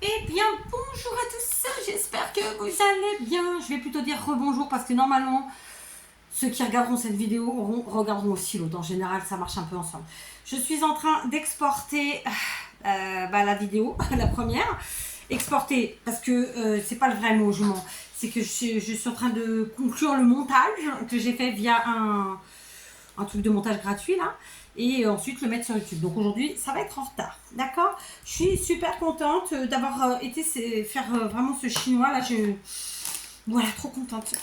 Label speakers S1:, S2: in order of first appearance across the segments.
S1: Eh bien, bonjour à tous, j'espère que vous allez bien. Je vais plutôt dire rebonjour parce que normalement, ceux qui regarderont cette vidéo regarderont aussi l'autre. En général, ça marche un peu ensemble. Je suis en train d'exporter la vidéo, la première. Exporter, parce que c'est pas le vrai mot, je mens. C'est que je suis en train de conclure le montage que j'ai fait via un truc de montage gratuit là, et ensuite le mettre sur YouTube. Donc aujourd'hui, ça va être en retard, d'accord? Je suis super contente d'avoir été faire vraiment ce chinois là. Voilà, trop contente.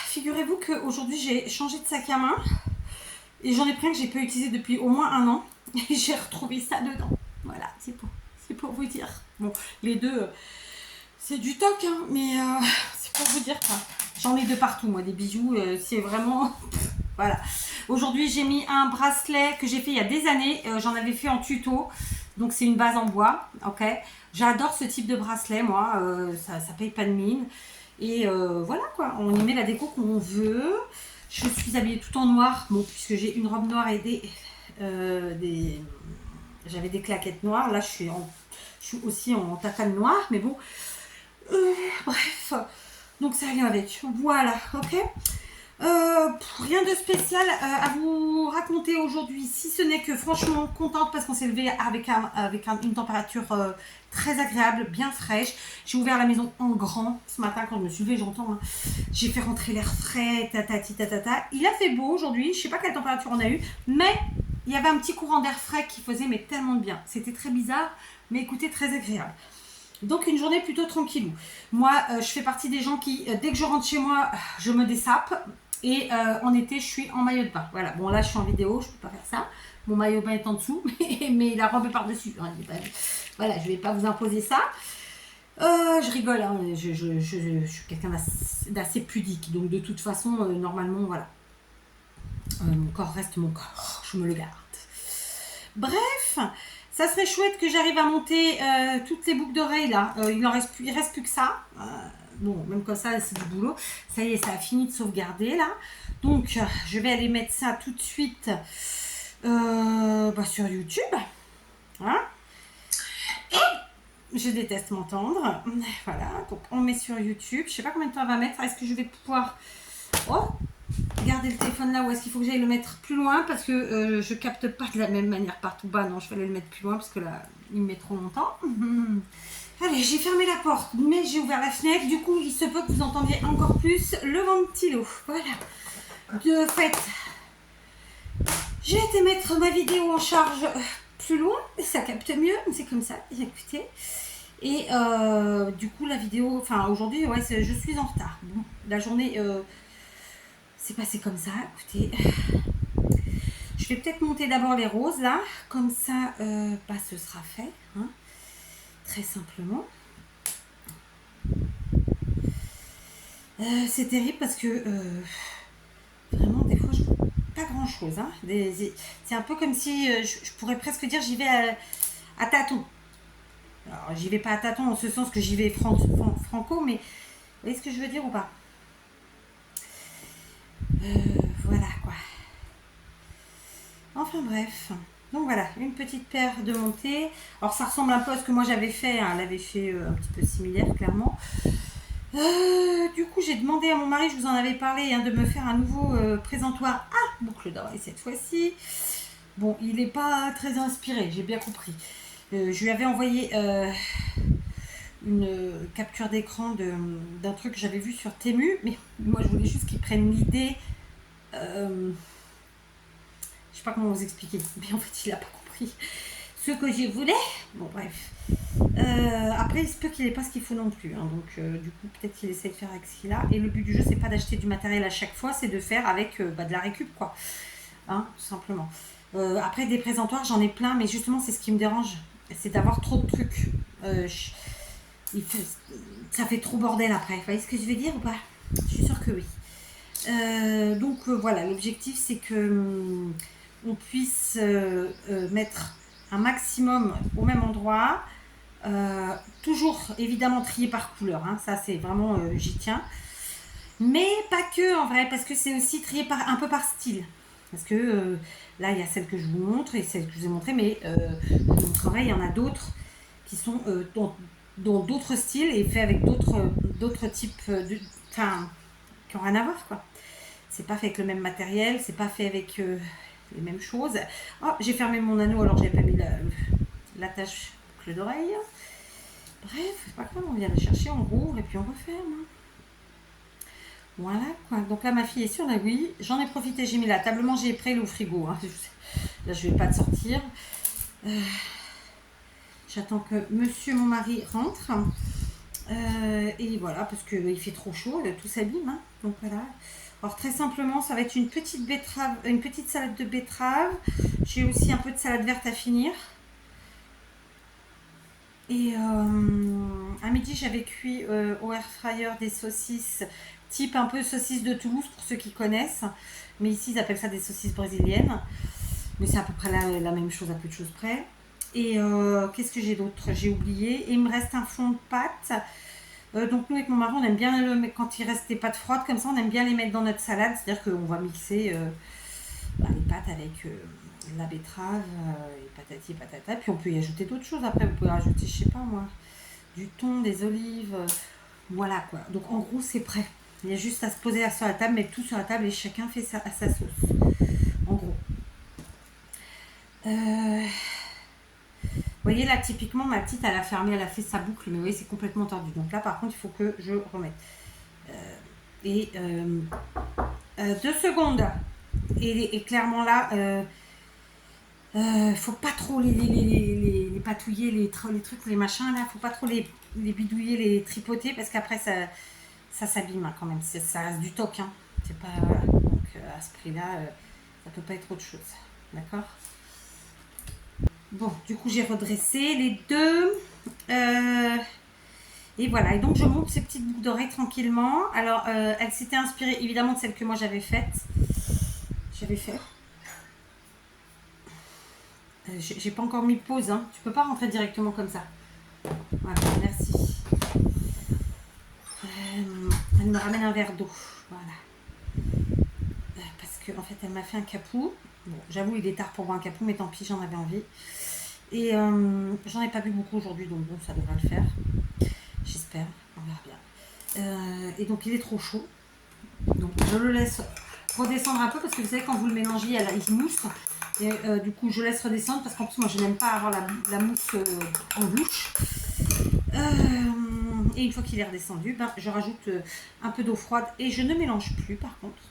S1: Figurez-vous qu'aujourd'hui, j'ai changé de sac à main et j'en ai pris un que j'ai pas utilisé depuis au moins un an et j'ai retrouvé ça dedans. Voilà, c'est pour vous dire. Bon, les deux, c'est du toc, hein, mais c'est pour vous dire quoi. J'en ai de partout, moi, des bijoux. C'est vraiment... Voilà. Aujourd'hui, j'ai mis un bracelet que j'ai fait il y a des années. J'en avais fait en tuto. Donc, c'est une base en bois. Ok. J'adore ce type de bracelet, moi. Ça paye pas de mine. Et voilà, quoi. On y met la déco qu'on veut. Je suis habillée tout en noir. Bon, puisque j'ai une robe noire et j'avais des claquettes noires. Là, je suis aussi en tatane noire. Mais bon. Bref. Donc, ça vient avec. Voilà. Ok. Rien de spécial à vous raconter aujourd'hui, si ce n'est que franchement contente parce qu'on s'est levé avec une température très agréable, bien fraîche. J'ai ouvert la maison en grand ce matin quand je me suis levée, j'entends. Hein. J'ai fait rentrer l'air frais, tatati tatata. Il a fait beau aujourd'hui, je sais pas quelle température on a eu, mais il y avait un petit courant d'air frais qui faisait mais tellement de bien. C'était très bizarre, mais écoutez, très agréable. Donc une journée plutôt tranquillou. Moi, je fais partie des gens qui, dès que je rentre chez moi, je me dessape. Et en été, je suis en maillot de bain. Voilà, bon là, je suis en vidéo, je ne peux pas faire ça. Mon maillot de bain est en dessous, mais la robe est par-dessus. Hein, voilà, je ne vais pas vous imposer ça. Je rigole, hein, je suis quelqu'un d'assez pudique. Donc de toute façon, normalement, voilà. Mon corps reste mon corps, je me le garde. Bref, ça serait chouette que j'arrive à monter toutes les boucles d'oreilles là. Il reste plus que ça. Bon, même comme ça, c'est du boulot. Ça y est, ça a fini de sauvegarder là. Donc, je vais aller mettre ça tout de suite sur YouTube. Hein. Et je déteste m'entendre. Voilà, donc on met sur YouTube. Je sais pas combien de temps on va mettre. Est-ce que je vais pouvoir garder le téléphone là ou est-ce qu'il faut que j'aille le mettre plus loin parce que je capte pas de la même manière partout bas. Non, je vais aller le mettre plus loin parce que là, il me met trop longtemps. Allez, j'ai fermé la porte, mais j'ai ouvert la fenêtre. Du coup, il se peut que vous entendiez encore plus le ventilo. Voilà. De fait, j'ai été mettre ma vidéo en charge plus loin. Ça capte mieux. C'est comme ça. Écoutez. Et du coup, la vidéo... Enfin, aujourd'hui, ouais, je suis en retard. Bon, la journée s'est passée comme ça. Écoutez... Je vais peut-être monter d'abord les roses, là. Comme ça, ce sera fait. Hein. Très simplement. C'est terrible parce que vraiment des fois je vois pas grand chose. Hein. C'est un peu comme si je pourrais presque dire j'y vais à tâtons. Alors j'y vais pas à tâtons en ce sens que j'y vais franco, mais vous voyez ce que je veux dire ou pas? Voilà quoi. Enfin bref. Donc voilà, une petite paire de montées. Alors ça ressemble un peu à ce que moi j'avais fait. Hein. Elle avait fait un petit peu similaire, clairement. Du coup, j'ai demandé à mon mari, je vous en avais parlé, hein, de me faire un nouveau présentoir à boucle d'oreille cette fois-ci. Bon, il n'est pas très inspiré, j'ai bien compris. Je lui avais envoyé une capture d'écran d'un truc que j'avais vu sur Temu, mais moi je voulais juste qu'il prenne l'idée. Je sais pas comment vous expliquer, mais en fait il n'a pas compris ce que je voulais. Bon bref. Après il se peut qu'il n'ait pas ce qu'il faut non plus. Hein, donc du coup peut-être qu'il essaie de faire avec ce qu'il a. Et le but du jeu c'est pas d'acheter du matériel à chaque fois, c'est de faire avec de la récup quoi. Hein, tout simplement. Après des présentoirs j'en ai plein, mais justement c'est ce qui me dérange. C'est d'avoir trop de trucs. Ça fait trop bordel après. Vous voyez ce que je veux dire ou pas? Je suis sûre que oui. Donc voilà, l'objectif c'est que on puisse mettre un maximum au même endroit, toujours évidemment trié par couleur, hein, ça c'est vraiment j'y tiens, mais pas que en vrai, parce que c'est aussi trié un peu par style, parce que là il y a celle que je vous montre et celle que je vous ai montrée, mais je vous montrerai, il y en a d'autres qui sont dans d'autres styles et fait avec d'autres types enfin, qui n'ont rien à voir, quoi. C'est pas fait avec le même matériel, c'est pas fait avec les mêmes choses. Oh, j'ai fermé mon anneau alors j'ai pas mis l'attache boucle d'oreille. Bref, c'est pas grave, on vient le chercher, on rouvre et puis on referme. Voilà, quoi. Donc là, ma fille est sur la Wii. J'en ai profité, j'ai mis la table manger près au frigo. Hein. Là, je vais pas te sortir. J'attends que monsieur, mon mari, rentre. Et voilà, parce qu'il fait trop chaud, tout s'abîme. Hein. Donc voilà. Alors très simplement, ça va être une petite betterave, une petite salade de betterave. J'ai aussi un peu de salade verte à finir. Et à midi, j'avais cuit au air fryer des saucisses type un peu saucisses de Toulouse pour ceux qui connaissent. Mais ici, ils appellent ça des saucisses brésiliennes. Mais c'est à peu près la même chose, à peu de choses près. Et qu'est-ce que j'ai d'autre? J'ai oublié. Et il me reste un fond de pâte. Donc nous, avec mon mari, on aime bien quand il reste des pâtes froides comme ça, on aime bien les mettre dans notre salade. C'est-à-dire qu'on va mixer les pâtes avec la betterave, et patati patata. Puis on peut y ajouter d'autres choses. Après, vous pouvez rajouter, je sais pas moi, du thon, des olives. Voilà quoi. Donc en gros, c'est prêt. Il y a juste à se poser sur la table, mettre tout sur la table et chacun fait sa sauce. En gros. Vous voyez là, typiquement, ma petite, elle a fermé, elle a fait sa boucle, mais vous voyez, c'est complètement tordu. Donc là, par contre, il faut que je remette. 2 secondes. Et clairement là, faut pas trop les patouiller, les trucs, les machins là, faut pas trop les bidouiller, les tripoter, parce qu'après, ça s'abîme hein, quand même. Ça reste du toc. Hein. C'est pas, voilà. Donc à ce prix-là, ça peut pas être autre chose. D'accord? Bon, du coup, j'ai redressé les deux. Et voilà. Et donc, je monte ces petites boucles d'oreilles tranquillement. Alors, elle s'était inspirée évidemment de celle que moi j'avais faite. J'avais fait. J'ai pas encore mis pause. Hein. Tu peux pas rentrer directement comme ça. Voilà, merci. Elle me ramène un verre d'eau. Voilà. Parce que en fait, elle m'a fait un capou. Bon, j'avoue, il est tard pour boire un capou, mais tant pis, j'en avais envie. Et j'en ai pas bu beaucoup aujourd'hui, donc bon, ça devrait le faire. J'espère, on verra bien. Et donc il est trop chaud. Donc je le laisse redescendre un peu parce que vous savez, quand vous le mélangez, il mousse. Et du coup, je laisse redescendre parce qu'en plus, moi, je n'aime pas avoir la mousse en bouche. Et une fois qu'il est redescendu, je rajoute un peu d'eau froide et je ne mélange plus par contre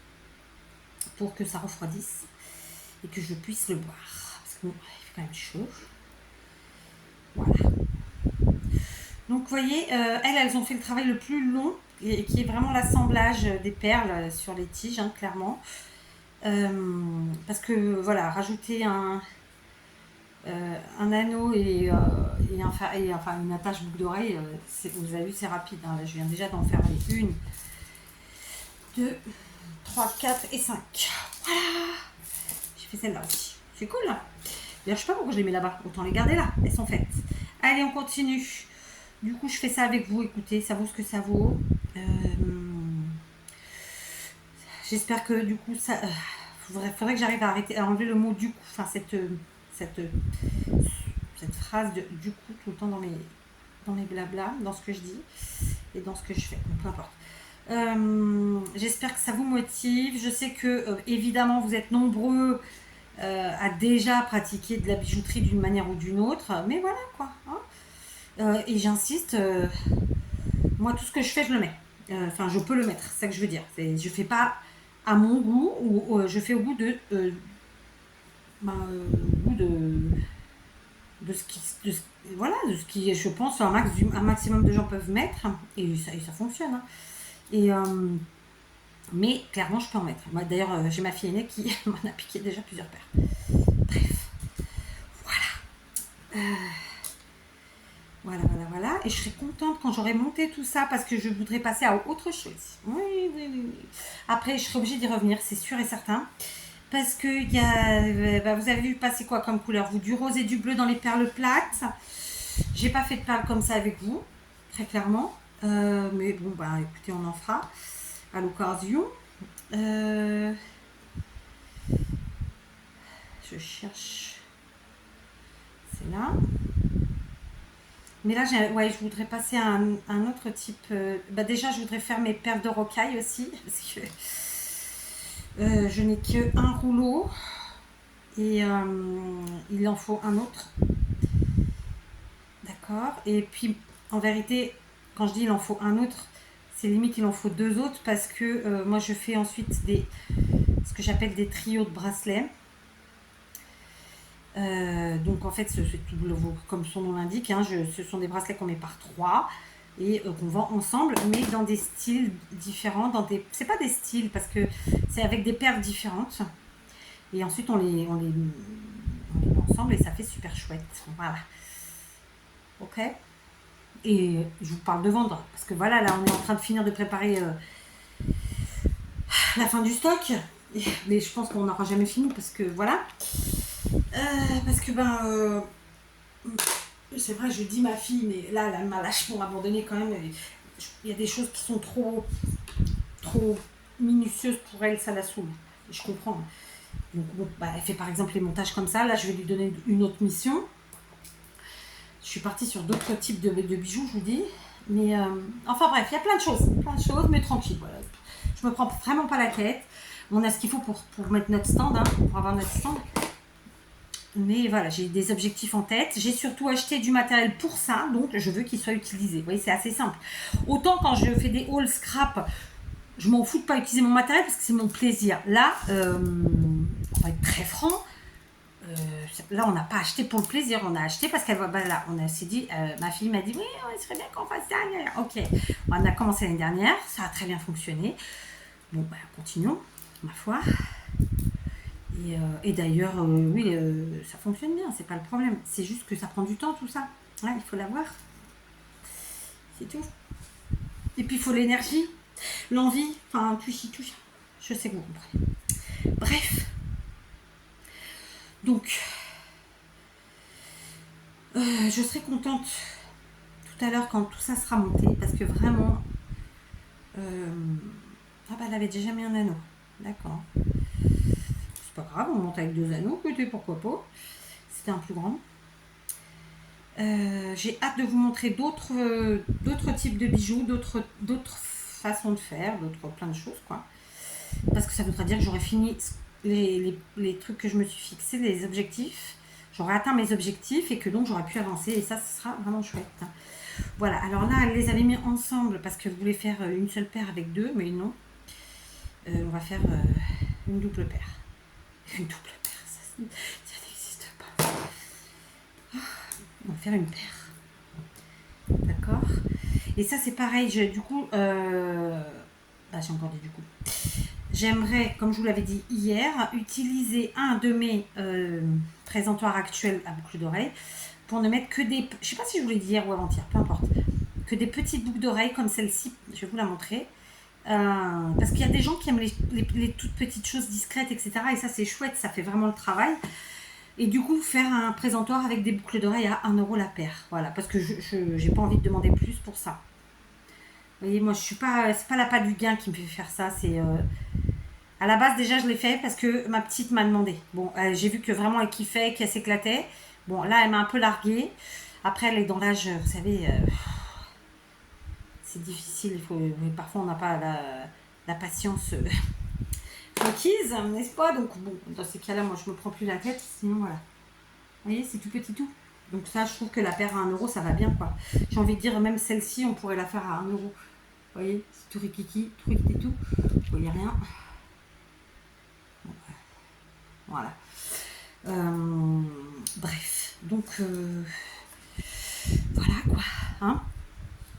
S1: pour que ça refroidisse et que je puisse le boire. Parce que bon, il fait quand même chaud. Voilà. Donc vous voyez, elles ont fait le travail le plus long, et qui est vraiment l'assemblage des perles sur les tiges, hein, clairement. Parce que voilà, rajouter un anneau et enfin une attache boucle d'oreille, vous avez vu, c'est rapide. Hein. Là, je viens déjà d'en faire 1, 2, 3, 4 et 5. Voilà, j'ai fait celle-là aussi. C'est cool. Là. D'ailleurs, je sais pas pourquoi je les mets là-bas. Autant les garder là. Elles sont faites. Allez, on continue. Du coup, je fais ça avec vous. Écoutez, ça vaut ce que ça vaut. J'espère que du coup, ça. Faudrait que j'arrive à enlever le mot du coup. Enfin, cette phrase de du coup tout le temps dans mes blablas, dans ce que je dis et dans ce que je fais. Donc, peu importe. J'espère que ça vous motive. Je sais que évidemment vous êtes nombreux à déjà pratiquer de la bijouterie d'une manière ou d'une autre, mais voilà quoi. Hein. Et j'insiste, moi tout ce que je fais, je le mets. Enfin, je peux le mettre, c'est ça que je veux dire. Je fais pas à mon goût ou je fais au goût de voilà, de ce qui je pense un maximum de gens peuvent mettre et ça fonctionne. Hein. Et mais clairement, je peux en mettre. Moi, d'ailleurs, j'ai ma fille aînée qui m'en a piqué déjà plusieurs paires. Bref. Voilà. Voilà. Et je serai contente quand j'aurai monté tout ça parce que je voudrais passer à autre chose. Oui. Après, je serai obligée d'y revenir, c'est sûr et certain. Parce que il y a, vous avez vu passer quoi comme couleur? Vous, du rose et du bleu dans les perles plates. J'ai pas fait de perles comme ça avec vous, très clairement. Mais bon, écoutez, on en fera à l'occasion. Je cherche. C'est là. Mais là, ouais, je voudrais passer à un autre type. Bah déjà, je voudrais faire mes perles de rocaille aussi. Parce que je n'ai qu'un rouleau. Et il en faut un autre. D'accord. Et puis, en vérité, quand je dis il en faut un autre, c'est limite il en faut deux autres parce que moi je fais ensuite ce que j'appelle des trios de bracelets. Donc en fait, comme son nom l'indique, hein, ce sont des bracelets qu'on met par trois et qu'on vend ensemble, mais dans des styles différents. C'est pas des styles parce que c'est avec des perles différentes. Et ensuite on les met ensemble et ça fait super chouette. Voilà. Ok. Et je vous parle de vendre parce que voilà, là on est en train de finir de préparer la fin du stock. Mais je pense qu'on n'aura jamais fini parce que voilà. Parce que c'est vrai, je dis ma fille, mais là, elle m'a lâchement abandonné quand même. Il y a des choses qui sont trop minutieuses pour elle, ça la saoule. Je comprends. Donc, bon, elle fait par exemple les montages comme ça. Là, je vais lui donner une autre mission. Je suis partie sur d'autres types de bijoux, je vous dis. Mais enfin bref, il y a plein de choses, mais tranquille. Voilà. Je me prends vraiment pas la tête. On a ce qu'il faut pour mettre notre stand, hein, pour avoir notre stand. Mais voilà, j'ai des objectifs en tête. J'ai surtout acheté du matériel pour ça, donc je veux qu'il soit utilisé. Vous voyez, c'est assez simple. Autant quand je fais des hauls scrap, je m'en fous de pas utiliser mon matériel parce que c'est mon plaisir. Là, on va être très franc. Là, on n'a pas acheté pour le plaisir, on a acheté parce qu'elle va. Là, on s'est dit, ma fille m'a dit, oui, il serait bien qu'on fasse ça. Ok, on a commencé l'année dernière, ça a très bien fonctionné. Bon, continuons, ma foi. Et d'ailleurs, oui, ça fonctionne bien, c'est pas le problème. C'est juste que ça prend du temps, tout ça. Ouais, il faut l'avoir. C'est tout. Et puis, il faut l'énergie, l'envie, enfin, tout. Je sais que vous comprenez. Bref. Donc, je serai contente tout à l'heure quand tout ça sera monté, parce que vraiment... elle avait déjà mis un anneau. D'accord. C'est pas grave, on monte avec 2 anneaux, écoutez, pourquoi pas. C'était un plus grand. J'ai hâte de vous montrer d'autres types de bijoux, d'autres façons de faire, plein de choses, quoi. Parce que ça voudrait dire que j'aurais fini les trucs que je me suis fixés, les objectifs. J'aurais atteint mes objectifs et que donc j'aurais pu avancer. Et ça, ce sera vraiment chouette. Voilà, alors là, elle les avait mis ensemble parce qu'elle voulait faire une seule paire avec 2, mais non. On va faire une double paire. Une double paire, ça n'existe pas. On va faire une paire. D'accord. Et ça, c'est pareil. Du coup, j'ai encore dit du coup. J'aimerais, comme je vous l'avais dit hier, utiliser un de mes présentoirs actuels à boucle d'oreille pour ne mettre que des... Je ne sais pas si je vous l'ai dit hier ou avant-hier, peu importe. Que des petites boucles d'oreilles comme celle-ci. Je vais vous la montrer. Parce qu'il y a des gens qui aiment les toutes petites choses discrètes, etc. Et ça, c'est chouette, ça fait vraiment le travail. Et du coup, faire un présentoir avec des boucles d'oreilles à 1 € la paire. Voilà, parce que je n'ai pas envie de demander plus pour ça. Vous voyez, moi, c'est pas l'appât du gain qui me fait faire ça. C'est à la base, déjà, je l'ai fait parce que ma petite m'a demandé. Bon, j'ai vu que vraiment elle kiffait, qu'elle s'éclatait. Bon, là, elle m'a un peu larguée. Après, elle est dans l'âge, vous savez... c'est difficile, parfois on n'a pas la patience requise, n'est-ce pas? Donc bon, dans ces cas-là, moi je me prends plus la tête, sinon voilà. Vous voyez, c'est tout petit tout. Donc ça, je trouve que la paire à 1 €, ça va bien, quoi. J'ai envie de dire, même celle-ci, on pourrait la faire à 1 €. Vous voyez, c'est tout rikiki, tout. Vous voyez rien. Voilà. Bref, donc voilà quoi, hein.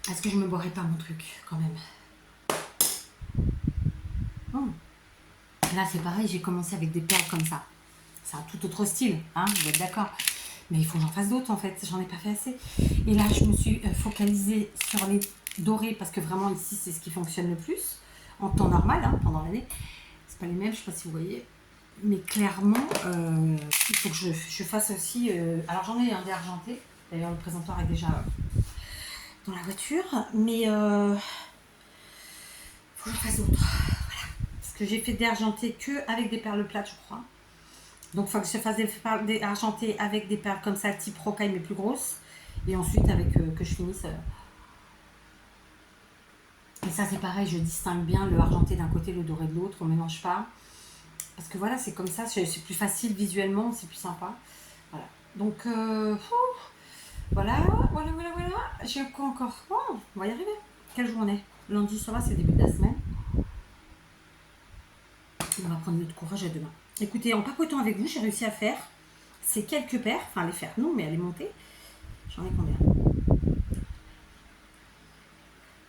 S1: Est-ce que je me boirais pas mon truc quand même? Là, c'est pareil, j'ai commencé avec des perles comme ça. C'est un tout autre style, hein, vous êtes d'accord? Mais il faut que j'en fasse d'autres en fait, j'en ai pas fait assez. Et là, je me suis focalisée sur les dorés parce que vraiment ici, c'est ce qui fonctionne le plus en temps normal, hein, pendant l'année. C'est pas les mêmes, je sais pas si vous voyez. Mais clairement, il faut que je fasse aussi... alors, j'en ai un d'argenté. D'ailleurs, le présentoir est déjà dans la voiture. Mais il faut que je fasse d'autres. Voilà. Parce que j'ai fait des argentés que avec des perles plates, je crois. Donc, il faut que je fasse des argentés avec des perles comme ça, type rocaille, mais plus grosses. Et ensuite, avec que je finisse. Et ça, c'est pareil, je distingue bien le argenté d'un côté, le doré de l'autre, on ne mélange pas. Parce que voilà, c'est comme ça, c'est plus facile visuellement, c'est plus sympa. Voilà. Donc, voilà. J'ai quoi encore? Oh, on va y arriver. Quelle journée? Lundi, ça va, c'est le début de la semaine. On va prendre notre courage à demain. Écoutez, en papotant avec vous, j'ai réussi à faire ces quelques paires. Enfin, les faire, non, mais à les monter. J'en ai combien?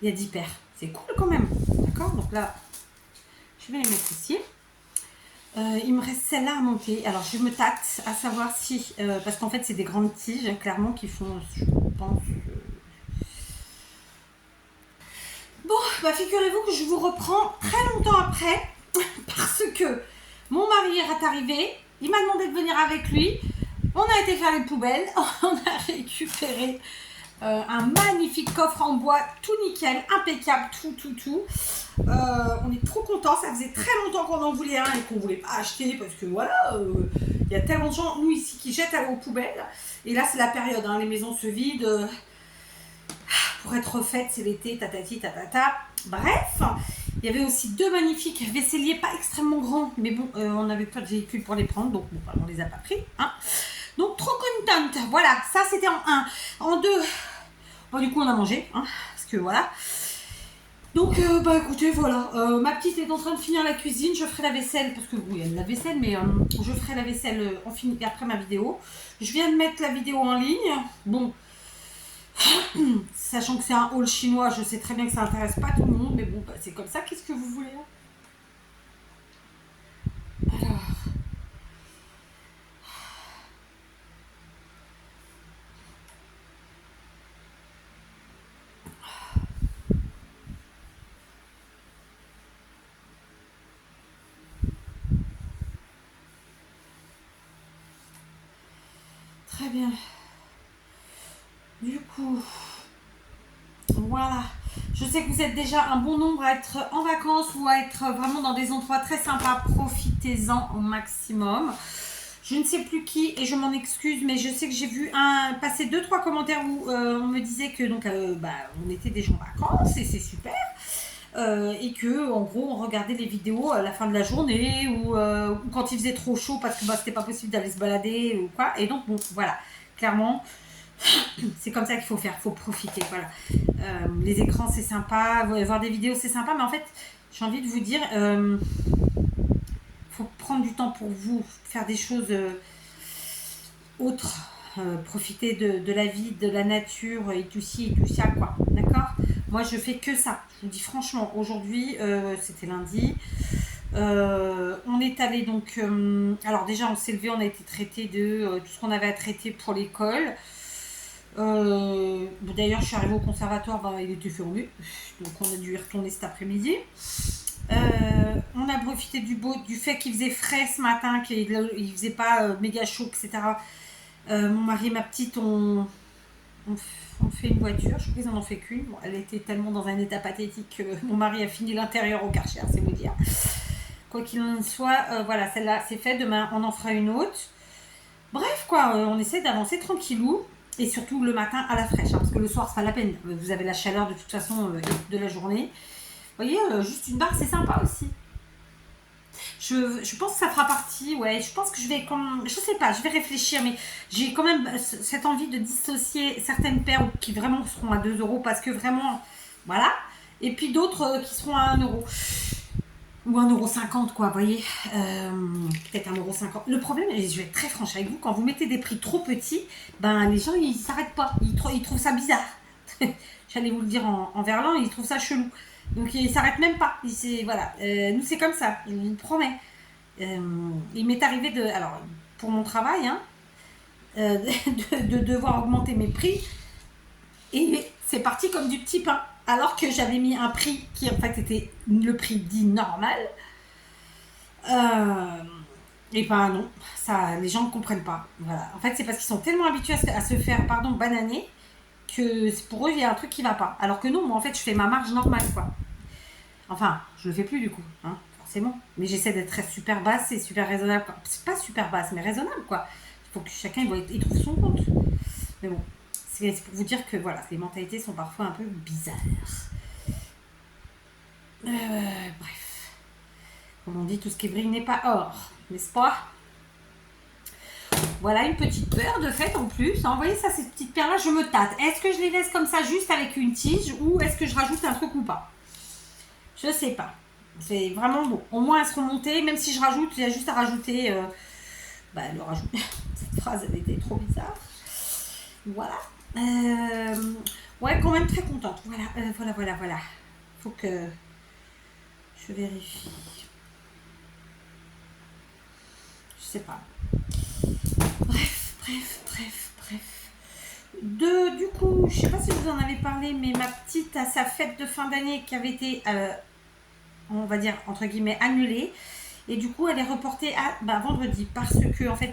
S1: Il y a 10 paires. C'est cool quand même. D'accord? Donc là, je vais les mettre ici. Il me reste celle-là à monter. Alors, je me tâte à savoir si... parce qu'en fait, c'est des grandes tiges, clairement, qui font, je pense... Bon, bah figurez-vous que je vous reprends très longtemps après, parce que mon mari est arrivé, il m'a demandé de venir avec lui, on a été faire les poubelles, on a récupéré un magnifique coffre en bois, tout nickel, impeccable, tout. On est trop contents, ça faisait très longtemps qu'on en voulait un et qu'on ne voulait pas acheter parce que voilà, il y a tellement de gens, nous ici, qui jettent aux poubelles. Et là, c'est la période, hein, les maisons se vident. Pour être refaites, c'est l'été, tatati, tatata. Bref, il y avait aussi 2 magnifiques vaisseliers, pas extrêmement grands, mais bon, on n'avait pas de véhicule pour les prendre, donc bon, on les a pas pris. Hein. Donc, trop contente. Voilà, ça c'était en 1. En 2, bon, du coup, on a mangé, hein, parce que voilà. Donc, bah écoutez, voilà, ma petite est en train de finir la cuisine, je ferai la vaisselle, parce que oui, il y a de la vaisselle, mais je ferai la vaisselle après ma vidéo. Je viens de mettre la vidéo en ligne, bon, sachant que c'est un haul chinois, je sais très bien que ça intéresse pas tout le monde, mais bon, bah, c'est comme ça, qu'est-ce que vous voulez? Alors... Très bien. Du coup, voilà. Je sais que vous êtes déjà un bon nombre à être en vacances ou à être vraiment dans des endroits très sympas. Profitez-en au maximum. Je ne sais plus qui et je m'en excuse, mais je sais que j'ai vu passer 2-3 commentaires où on me disait que donc on était déjà en vacances et c'est super. Et que en gros on regardait les vidéos à la fin de la journée ou quand il faisait trop chaud parce que c'était pas possible d'aller se balader ou quoi. Et donc bon voilà, clairement c'est comme ça qu'il faut faire, faut profiter. Voilà. Les écrans c'est sympa, voir des vidéos c'est sympa, mais en fait j'ai envie de vous dire faut prendre du temps pour vous, faire des choses autres, profiter de la vie, de la nature et tout ci et tout ça, quoi. D'accord? Moi, je fais que ça. Je vous dis franchement, aujourd'hui, c'était lundi. On est allé donc... alors déjà, on s'est levé, on a été traité de tout ce qu'on avait à traiter pour l'école. D'ailleurs, je suis arrivée au conservatoire, il était fermé. Donc, on a dû y retourner cet après-midi. On a profité du fait qu'il faisait frais ce matin, qu'il ne faisait pas méga chaud, etc. Mon mari et ma petite, on fait une voiture. Je crois qu'ils en ont fait qu'une. Bon, elle était tellement dans un état pathétique que mon mari a fini l'intérieur au Karcher, c'est vous dire. Quoi qu'il en soit, voilà, celle-là c'est fait. Demain, on en fera une autre. Bref, quoi, on essaie d'avancer tranquillou. Et surtout le matin à la fraîche, hein, parce que le soir, c'est pas la peine. Vous avez la chaleur de toute façon de la journée. Vous voyez, juste une barre, c'est sympa aussi. Je pense que ça fera partie, ouais. Je pense que je vais, je sais pas, je vais réfléchir, mais j'ai quand même cette envie de dissocier certaines paires qui vraiment seront à 2 euros parce que vraiment, voilà. Et puis d'autres qui seront à 1 euro. Ou 1,50 €, quoi, vous voyez. Peut-être 1,50 €. Le problème, et je vais être très franche avec vous, quand vous mettez des prix trop petits, les gens, ils s'arrêtent pas. Ils trouvent ça bizarre. J'allais vous le dire en verlan, ils trouvent ça chelou. Donc il s'arrête même pas. Voilà. Nous c'est comme ça, je vous promets. Il m'est arrivé alors pour mon travail, hein, de devoir augmenter mes prix. Et c'est parti comme du petit pain. Alors que j'avais mis un prix qui en fait était le prix dit normal. Et non, ça, les gens ne comprennent pas. Voilà. En fait c'est parce qu'ils sont tellement habitués à se faire, bananer, que pour eux il y a un truc qui va pas. Alors que non, moi en fait je fais ma marge normale, quoi. Enfin, je le fais plus du coup, hein, forcément. Mais j'essaie d'être super basse et super raisonnable, quoi. C'est pas super basse, mais raisonnable, quoi. Il faut que chacun il trouve son compte. Mais bon, c'est pour vous dire que voilà, les mentalités sont parfois un peu bizarres. Bref, comme on dit, tout ce qui brille n'est pas or, n'est-ce pas? Voilà une petite perle de fait en plus. Vous voyez ça, ces petites perles là, je me tâte. Est-ce que je les laisse comme ça juste avec une tige ou est-ce que je rajoute un truc ou pas? Je sais pas. C'est vraiment bon. Au moins elles seront montées, même si je rajoute, il y a juste à rajouter le rajout. Cette phrase elle était trop bizarre. Voilà. Ouais, quand même très contente. Voilà. Faut que je vérifie. Je sais pas. Bref. Du coup, je sais pas si vous en avez parlé, mais ma petite à sa fête de fin d'année qui avait été, on va dire entre guillemets, annulée. Et du coup, elle est reportée à vendredi parce que en fait,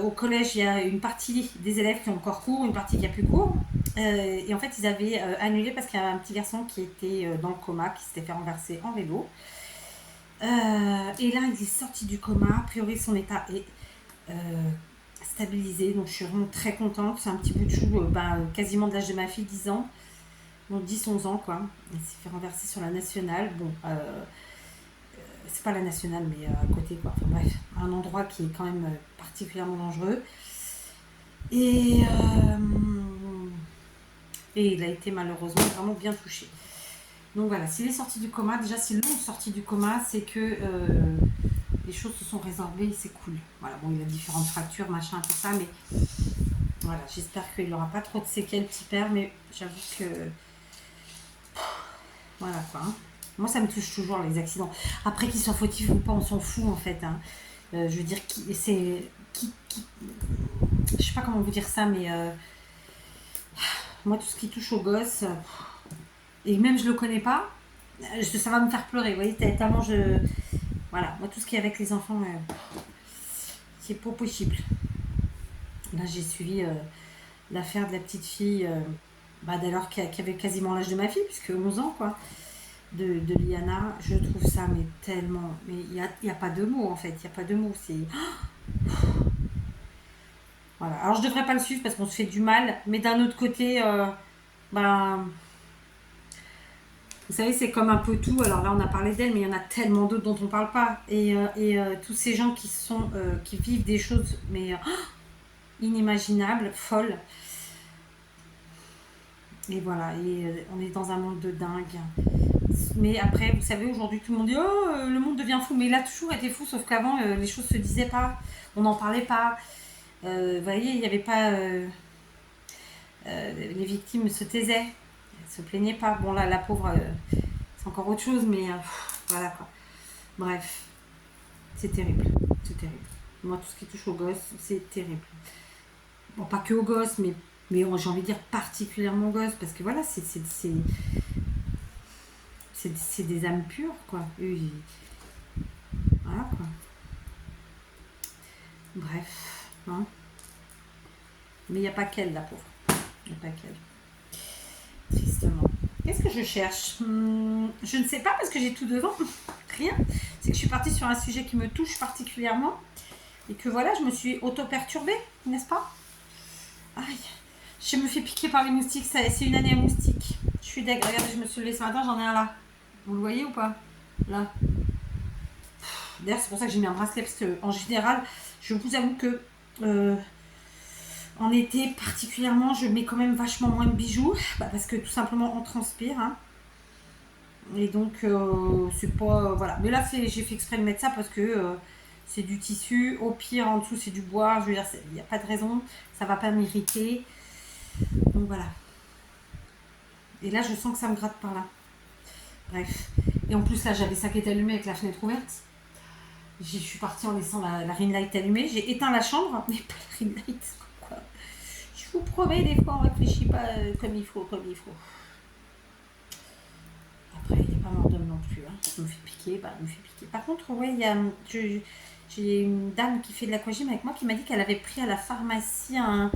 S1: au collège, il y a une partie des élèves qui ont encore cours, une partie qui a plus cours. Et en fait, ils avaient annulé parce qu'il y avait un petit garçon qui était dans le coma, qui s'était fait renverser en vélo. Et là, il est sorti du coma. A priori, son état est stabilisé. Donc, je suis vraiment très contente. C'est un petit bout de chou, quasiment de l'âge de ma fille, 10 ans. Donc, 10-11 ans, quoi. Il s'est fait renverser sur la nationale. Bon, c'est pas la nationale, mais à côté, quoi. Enfin, bref, un endroit qui est quand même particulièrement dangereux. Et il a été malheureusement vraiment bien touché. Donc voilà, s'il est sorti du coma, déjà s'ils l'ont sorti du coma, c'est que les choses se sont résorbées, c'est cool. Voilà, bon, il a différentes fractures, machin, tout ça, mais voilà, j'espère qu'il n'aura pas trop de séquelles, petit père, mais j'avoue que voilà quoi. Hein. Moi, ça me touche toujours les accidents. Après, qu'ils soient fautifs ou pas, on s'en fout en fait. Hein. Je veux dire, je sais pas comment vous dire ça, mais moi, tout ce qui touche aux gosses, et même je le connais pas, ça va me faire pleurer. Vous voyez, tellement je. Voilà, moi, tout ce qui est avec les enfants, c'est pas possible. Là, j'ai suivi l'affaire de la petite fille, d'alors qui avait quasiment l'âge de ma fille, puisque 11 ans, quoi, de Liana. Je trouve ça, mais tellement. Mais il n'y a pas de mots, en fait. Il n'y a pas de mots. C'est. Voilà. Alors, je devrais pas le suivre parce qu'on se fait du mal, mais d'un autre côté, vous savez, c'est comme un peu tout. Alors là, on a parlé d'elle, mais il y en a tellement d'autres dont on ne parle pas. Et tous ces gens qui vivent des choses, mais inimaginables, folles. Et voilà, et on est dans un monde de dingue. Mais après, vous savez, aujourd'hui, tout le monde dit « Oh, le monde devient fou ». Mais il a toujours été fou, sauf qu'avant, les choses se disaient pas. On n'en parlait pas. Vous voyez, il n'y avait pas... les victimes se taisaient. Elles se plaignaient pas. Bon, là, la pauvre, c'est encore autre chose, mais voilà, quoi. Bref, c'est terrible. C'est terrible. Moi, tout ce qui touche aux gosses, c'est terrible. Bon, pas que aux gosses, mais j'ai envie de dire particulièrement aux gosses, parce que voilà, c'est des âmes pures, quoi. Voilà, quoi. Bref, hein. Mais il n'y a pas qu'elle, la pauvre. Il n'y a pas qu'elle. Tristement. Qu'est-ce que je cherche? Je ne sais pas, parce que j'ai tout devant. Rien. C'est que je suis partie sur un sujet qui me touche particulièrement. Et que voilà, je me suis auto-perturbée, n'est-ce pas? Aïe. Je me fais piquer par les moustiques, c'est une année à moustiques. Je suis deg. Regardez, je me suis levée ce matin, j'en ai un là. Vous le voyez ou pas? Là. D'ailleurs, c'est pour ça que j'ai mis un bracelet, parce que en général, je vous avoue que en été particulièrement, je mets quand même vachement moins de bijoux, parce que tout simplement on transpire. Hein. Et donc, c'est pas. Voilà. Mais là, j'ai fait exprès de mettre ça parce que c'est du tissu. Au pire, en dessous, c'est du bois. Je veux dire, il n'y a pas de raison. Ça va pas m'irriter. Donc voilà. Et là, je sens que ça me gratte par là. Bref. Et en plus, là, j'avais ça qui était allumé avec la fenêtre ouverte. Je suis partie en laissant la ring light allumée. J'ai éteint la chambre, mais pas la ring light. Quoi. Je vous promets, des fois, on réfléchit pas comme il faut. Après, il n'est pas mort d'homme non plus. Hein. Je me fais piquer, Par contre, ouais, j'ai une dame qui fait de l'aquagym avec moi qui m'a dit qu'elle avait pris à la pharmacie un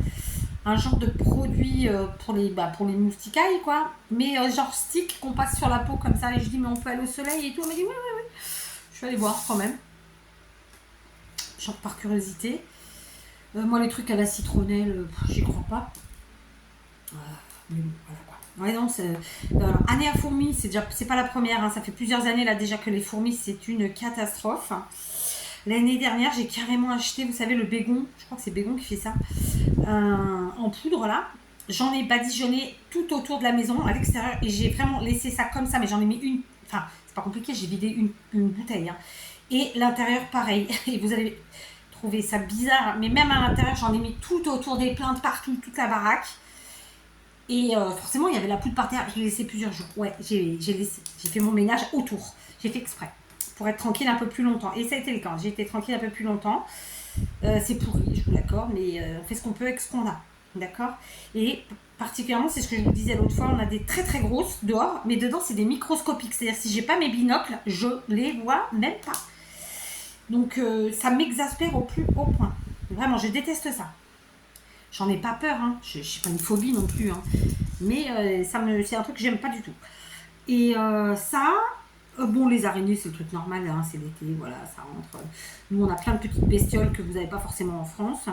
S1: genre de produit pour les moustiquailles, quoi. Mais genre stick qu'on passe sur la peau comme ça. Et je dis, mais on peut aller au soleil et tout. Elle m'a dit, oui. Je suis allée voir quand même. Genre par curiosité. Moi, les trucs à la citronnelle, j'y crois pas. Mais bon, voilà quoi. Ouais, non, année à fourmis, c'est pas la première, hein, ça fait plusieurs années là déjà que les fourmis c'est une catastrophe. L'année dernière, j'ai carrément acheté, vous savez, le bégon, je crois que c'est bégon qui fait ça, en poudre là. J'en ai badigeonné tout autour de la maison, à l'extérieur, et j'ai vraiment laissé ça comme ça, mais j'en ai mis une, enfin, c'est pas compliqué, j'ai vidé une bouteille. Hein. Et l'intérieur, pareil. Et vous allez trouver ça bizarre, mais même à l'intérieur, j'en ai mis tout autour des plantes, partout, toute la baraque. Et forcément, il y avait la poudre par terre. Je l'ai laissé plusieurs jours. Ouais, j'ai fait mon ménage autour. J'ai fait exprès pour être tranquille un peu plus longtemps. Et ça a été le cas. J'ai été tranquille un peu plus longtemps. C'est pourri, je vous l'accorde, mais on fait ce qu'on peut avec ce qu'on a. D'accord? Et particulièrement, c'est ce que je vous disais l'autre fois, on a des très très grosses dehors, mais dedans, c'est des microscopiques. C'est-à-dire, si j'ai pas mes binocles, je les vois même pas. Donc, ça m'exaspère au plus haut point. Vraiment, je déteste ça. J'en ai pas peur, hein. Je n'ai pas une phobie non plus, hein. Mais c'est un truc que j'aime pas du tout. Et bon, les araignées, c'est le truc normal, hein. C'est l'été, voilà, ça rentre. Nous, on a plein de petites bestioles que vous n'avez pas forcément en France.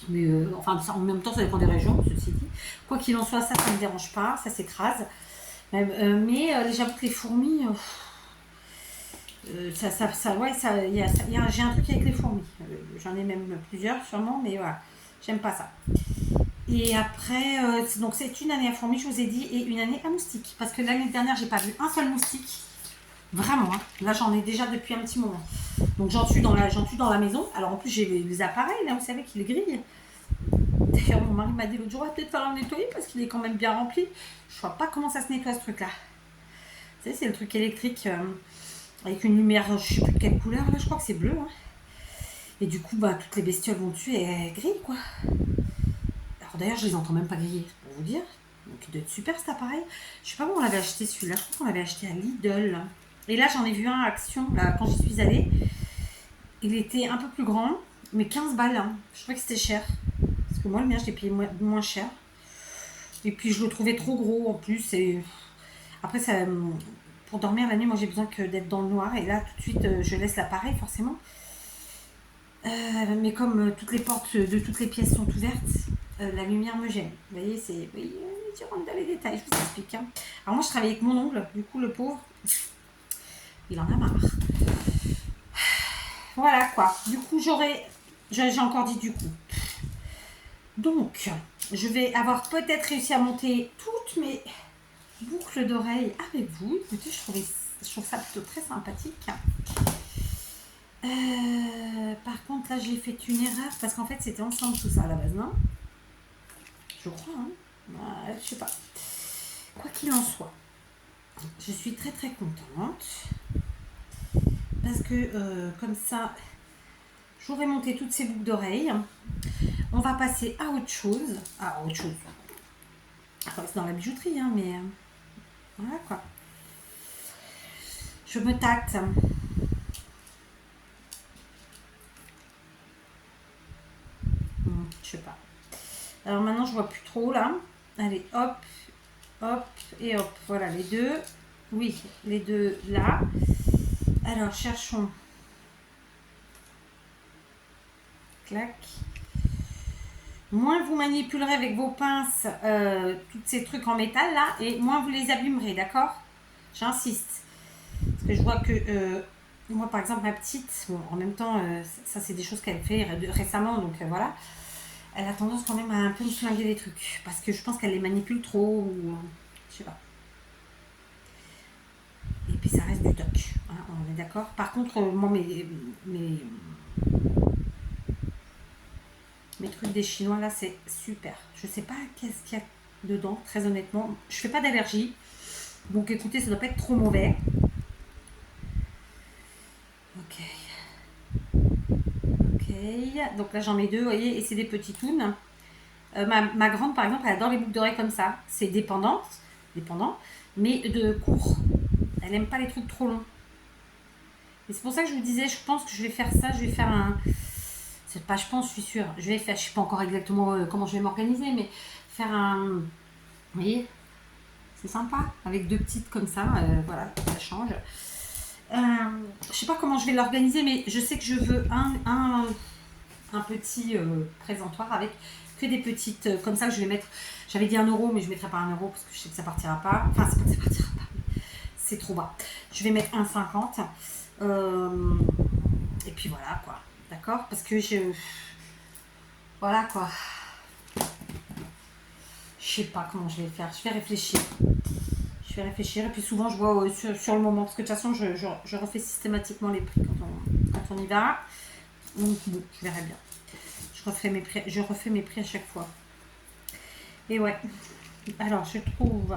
S1: Mais enfin, ça, en même temps, ça dépend des régions, ceci dit. Quoi qu'il en soit, ça ne me dérange pas, ça s'écrase. Mais j'avoue que les fourmis, j'ai un truc avec les fourmis. J'en ai même plusieurs, sûrement, mais voilà, j'aime pas ça. Et après, donc c'est une année à fourmis, je vous ai dit, et une année à moustiques. Parce que l'année dernière, j'ai pas vu un seul moustique. Vraiment, hein. Là, j'en ai déjà depuis un petit moment. Donc, j'en tue dans la maison. Alors, en plus, j'ai les appareils, là, vous savez, qui les grillent. D'ailleurs, mon mari m'a dit l'autre jour, peut-être falloir le nettoyer parce qu'il est quand même bien rempli. Je vois pas comment ça se nettoie, ce truc-là. Vous savez, c'est le truc électrique avec une lumière, je sais plus de quelle couleur, là, je crois que c'est bleu. Hein. Et du coup, toutes les bestioles vont dessus et elles grillent, quoi. Alors, d'ailleurs, je les entends même pas griller, pour vous dire. Donc, il doit être super, cet appareil. Je sais pas où on l'avait acheté, celui-là. Je crois qu'on l'avait acheté à Lidl. Et là, j'en ai vu un à Action, là, quand j'y suis allée. Il était un peu plus grand, mais 15 balles. Hein. Je trouvais que c'était cher. Parce que moi, le mien, je l'ai payé moins cher. Et puis, je le trouvais trop gros, en plus. Et après, ça, pour dormir la nuit, moi, j'ai besoin que d'être dans le noir. Et là, tout de suite, je laisse l'appareil, forcément. Mais comme toutes les portes de toutes les pièces sont ouvertes, la lumière me gêne. Vous voyez, je rentre dans les détails, je vous explique. Hein. Alors, moi, je travaille avec mon ongle. Du coup, le pauvre... Il en a marre. Voilà quoi. Du coup, j'ai encore dit du coup. Donc, je vais avoir peut-être réussi à monter toutes mes boucles d'oreilles avec vous. Écoutez, je trouve ça plutôt très sympathique. Par contre, là, j'ai fait une erreur parce qu'en fait, c'était ensemble tout ça à la base, non? Je crois, hein. Je sais pas. Quoi qu'il en soit, je suis très très contente. Parce que comme ça, j'aurai monté toutes ces boucles d'oreilles. On va passer à autre chose. Enfin, c'est dans la bijouterie, hein, mais voilà quoi. Je me tâte. Je sais pas. Alors maintenant, je vois plus trop là. Allez, hop, hop et hop. Voilà les deux. Oui, les deux là. Alors, cherchons. Clac. Moins vous manipulerez avec vos pinces tous ces trucs en métal là, et moins vous les abîmerez, d'accord? J'insiste. Parce que je vois que moi, par exemple, ma petite, bon, en même temps, ça c'est des choses qu'elle fait récemment, donc voilà. Elle a tendance quand même à un peu me flinguer les trucs. Parce que je pense qu'elle les manipule trop, ou je sais pas. Et puis ça reste du toc, hein, on est d'accord. Par contre, moi, mes trucs des Chinois, là, c'est super. Je sais pas qu'est-ce qu'il y a dedans, très honnêtement. Je fais pas d'allergie. Donc, écoutez, ça doit pas être trop mauvais. Ok. Donc là, j'en mets deux, vous voyez, et c'est des petits toons. Ma grande, par exemple, elle adore les boucles d'oreilles comme ça. C'est dépendant, mais de court. Elle aime pas les trucs trop longs. Et c'est pour ça que je vous disais, je pense que je vais faire ça. Je vais faire un... C'est pas, je pense, je suis sûre. Je vais faire, je sais pas encore exactement comment je vais m'organiser, mais faire un... Vous voyez, c'est sympa. Avec deux petites comme ça, voilà, ça change. Je sais pas comment je vais l'organiser, mais je sais que je veux un petit présentoir avec que des petites, comme ça que je vais mettre, j'avais dit 1 euro, mais je ne mettrai pas 1 euro parce que je sais que ça partira pas. Enfin, c'est pas que ça partira pas, mais c'est trop bas. Je vais mettre 1,50. Et puis voilà, quoi. D'accord? Parce que voilà, quoi. Je sais pas comment je vais le faire. Je vais réfléchir. Je vais réfléchir. Et puis souvent, je vois sur le moment. Parce que de toute façon, je refais systématiquement les prix quand on y va. Donc, bon, je verrai bien. Je refais mes prix à chaque fois. Et ouais. Alors, je trouve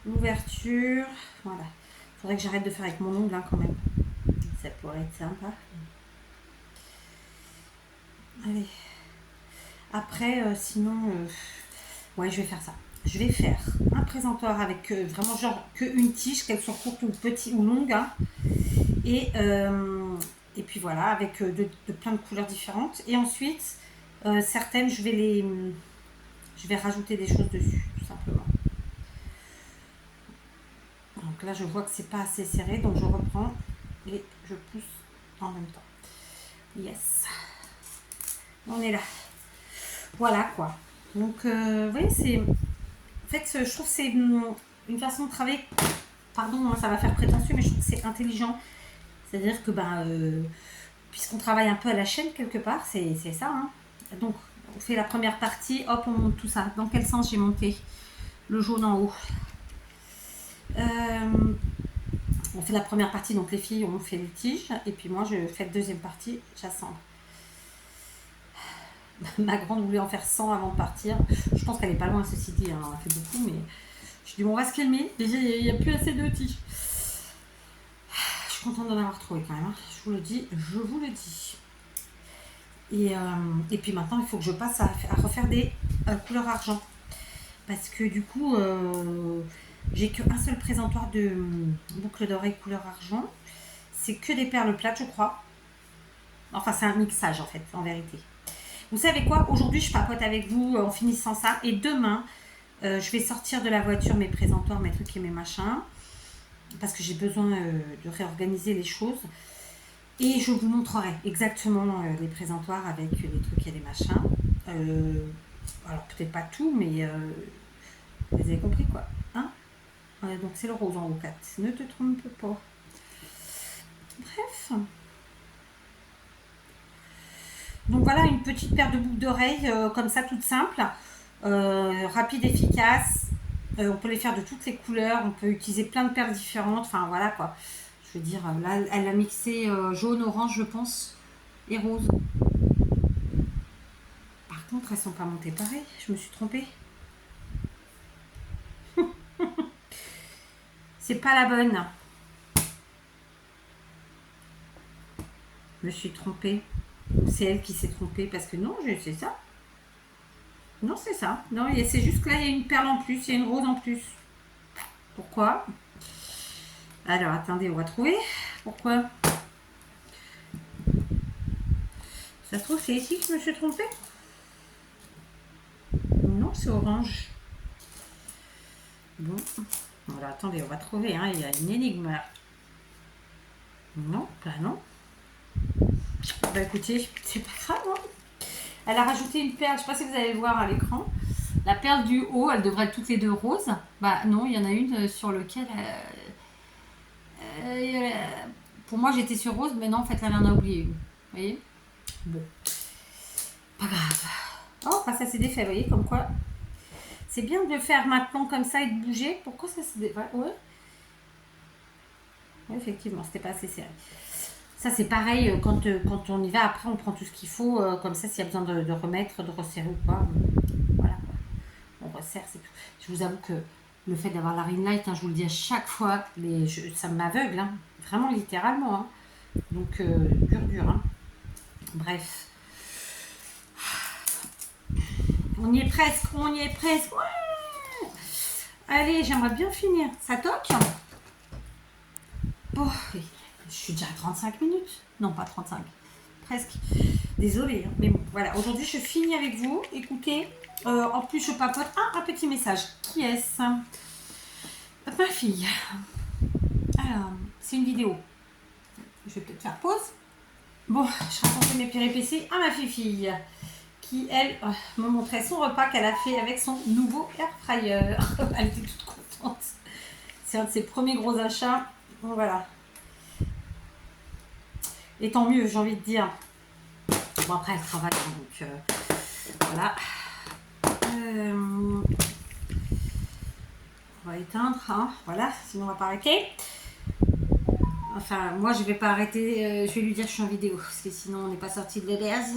S1: l'ouverture. Voilà. Il faudrait que j'arrête de faire avec mon ongle, hein, quand même. Ça pourrait être sympa. Allez. Après, sinon, ouais, je vais faire ça. Je vais faire un présentoir avec vraiment genre qu'une tige, qu'elle soit courte ou petite ou longue. Hein. Et puis voilà, avec de plein de couleurs différentes. Et ensuite, certaines, je vais rajouter des choses dessus, tout simplement. Donc là, je vois que c'est pas assez serré, donc je reprends et je pousse en même temps. Yes. On est là. Voilà quoi. Donc, vous voyez, c'est... En fait, je trouve que c'est une façon de travailler... Pardon, hein, ça va faire prétentieux, mais je trouve que c'est intelligent. C'est-à-dire que, puisqu'on travaille un peu à la chaîne quelque part, c'est ça. Hein. Donc, on fait la première partie, hop, on monte tout ça. Dans quel sens j'ai monté le jaune en haut? On fait la première partie, donc les filles, on fait les tiges. Et puis moi, je fais la deuxième partie, j'assemble. Ma grande voulait en faire 100 avant de partir. Je pense qu'elle n'est pas loin, ceci dit. Hein, on a fait beaucoup, mais je dis bon, on va se calmer. Déjà, il n'y a plus assez de tiges. Je suis contente d'en avoir trouvé quand même. Hein. Je vous le dis, je vous le dis. Et puis maintenant, il faut que je passe à refaire des couleurs argent. Parce que du coup, j'ai qu'un seul présentoir de boucles d'oreilles couleur argent. C'est que des perles plates, je crois. Enfin, c'est un mixage en fait, en vérité. Vous savez quoi? Aujourd'hui, je papote avec vous en finissant ça. Et demain, je vais sortir de la voiture mes présentoirs, mes trucs et mes machins. Parce que j'ai besoin de réorganiser les choses. Et je vous montrerai exactement les présentoirs avec les trucs et les machins. Alors, peut-être pas tout, mais vous avez compris quoi. Hein? Donc, c'est le rose en haut 4. Ne te trompe pas. Bref. Donc voilà, une petite paire de boucles d'oreilles comme ça, toute simple, rapide, efficace. On peut les faire de toutes les couleurs, on peut utiliser plein de perles différentes. Enfin voilà quoi. Je veux dire, là, elle a mixé jaune, orange, je pense, et rose. Par contre, elles sont pas montées pareil. Je me suis trompée. C'est pas la bonne. Je me suis trompée. C'est elle qui s'est trompée parce que non, c'est ça. Non, c'est ça. Non, c'est juste que là, il y a une perle en plus, il y a une rose en plus. Pourquoi? Alors, attendez, on va trouver. Pourquoi? Ça se trouve, c'est ici que je me suis trompée? Non, c'est orange. Bon. Alors, attendez, on va trouver. Hein. Il y a une énigme. Non, non. Bah écoutez, c'est pas grave. Hein. Elle a rajouté une perle, je sais pas si vous allez voir à l'écran. La perle du haut, elle devrait être toutes les deux roses. Bah non, il y en a une sur laquelle... pour moi, j'étais sur rose, mais non, en fait, elle en a oublié une. Vous voyez? Bon. Pas grave. Oh, bah ça s'est défait, vous voyez, comme quoi. C'est bien de le faire maintenant comme ça et de bouger. Pourquoi ça s'est défait? Ouais. Oui, effectivement, c'était pas assez serré. Ça, c'est pareil, quand on y va, après, on prend tout ce qu'il faut. Comme ça, s'il y a besoin de remettre, de resserrer ou quoi. Voilà. On resserre, c'est tout. Je vous avoue que le fait d'avoir la ring light, hein, je vous le dis à chaque fois, ça m'aveugle. Hein, vraiment, littéralement. Hein. Donc, dur. Hein. Bref. On y est presque. Ouais. Allez, j'aimerais bien finir. Ça toque? Oh, oui. Je suis déjà à 35 minutes. Non, pas 35. Presque. Désolée. Hein. Mais bon, voilà. Aujourd'hui, je finis avec vous. Écoutez, en plus, je papote. Un petit message. Qui est-ce? Ma fille. Alors, c'est une vidéo. Je vais peut-être faire pause. Bon, je raconte mes péripéties à ma fille. qui, elle, me montrait son repas qu'elle a fait avec son nouveau air fryer. Elle était toute contente. C'est un de ses premiers gros achats. Donc, voilà. Et tant mieux, j'ai envie de dire. Bon, après, elle travaille, donc voilà. On va éteindre, hein, voilà, sinon on va pas arrêter. Enfin, moi je vais pas arrêter, je vais lui dire que je suis en vidéo, parce que sinon on n'est pas sorti de l'auberge.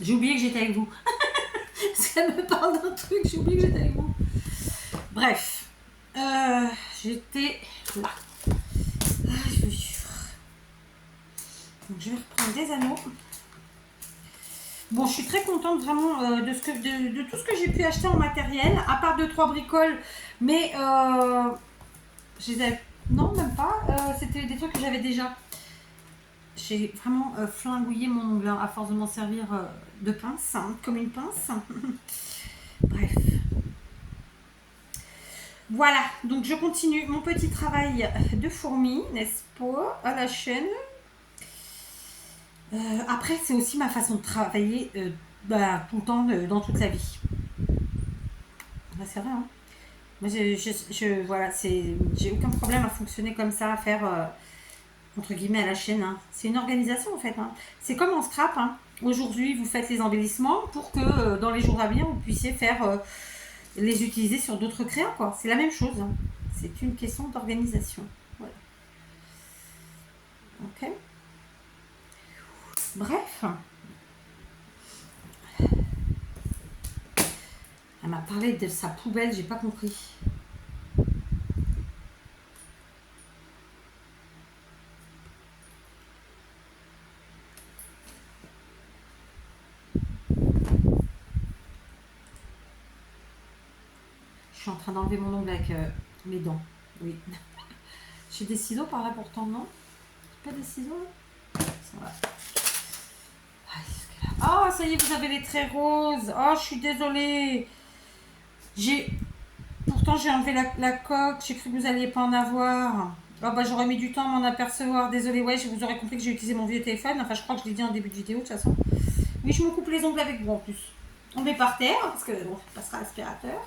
S1: J'ai oublié que j'étais avec vous. Parce qu'elle me parle d'un truc, j'ai oublié que j'étais avec vous. Bref, j'étais là. Donc je vais reprendre des anneaux. Bon, je suis très contente vraiment de tout ce que j'ai pu acheter en matériel, à part 2-3 bricoles, mais je les avais... Non, même pas. C'était des trucs que j'avais déjà. J'ai vraiment flingouillé mon ongle à force de m'en servir de pince, hein, comme une pince. Bref. Voilà, donc je continue mon petit travail de fourmi, n'est-ce pas, à la chaîne. Après, c'est aussi ma façon de travailler tout le temps, dans toute la vie. C'est vrai, hein. Moi, voilà, j'ai aucun problème à fonctionner comme ça, à faire, entre guillemets, à la chaîne. Hein. C'est une organisation, en fait. Hein. C'est comme en scrap. Hein. Aujourd'hui, vous faites les embellissements pour que dans les jours à venir, vous puissiez faire les utiliser sur d'autres créas, quoi. C'est la même chose. Hein. C'est une question d'organisation. Voilà. Ok. Bref. Elle m'a parlé de sa poubelle, j'ai pas compris. Je suis en train d'enlever mon ongle avec mes dents. Oui. J'ai des ciseaux par là pourtant, non? Pas des ciseaux là? Voilà. Oh, ça y est, vous avez les traits roses. Oh, je suis désolée. Pourtant, j'ai enlevé la coque. J'ai cru que vous alliez pas en avoir. Oh, bah, j'aurais mis du temps à m'en apercevoir. Désolée, ouais, vous aurez compris que j'ai utilisé mon vieux téléphone. Enfin, je crois que je l'ai dit en début de vidéo, de toute façon. Oui, je me coupe les ongles avec vous en plus. On met par terre, parce que bon, on passera l'aspirateur.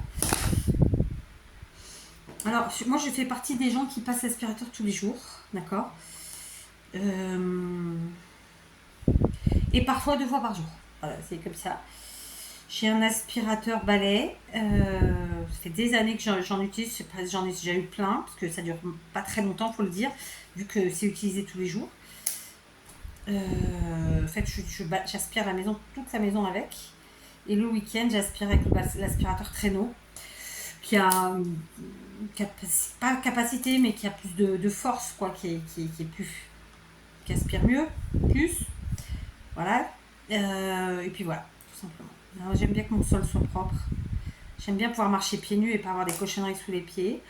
S1: Alors, moi, je fais partie des gens qui passent l'aspirateur tous les jours. D'accord. Et parfois 2 fois par jour. Voilà, c'est comme ça. J'ai un aspirateur balai. Ça fait des années que j'en utilise. J'en ai déjà eu plein, parce que ça dure pas très longtemps, faut le dire, vu que c'est utilisé tous les jours. En fait, j'aspire la maison, toute la maison avec. Et le week-end, j'aspire avec l'aspirateur traîneau, qui a pas capacité, mais qui a plus de force, quoi, qui est plus, qui aspire mieux, plus. Voilà. Et puis voilà, tout simplement. Alors, j'aime bien que mon sol soit propre. J'aime bien pouvoir marcher pieds nus et pas avoir des cochonneries sous les pieds.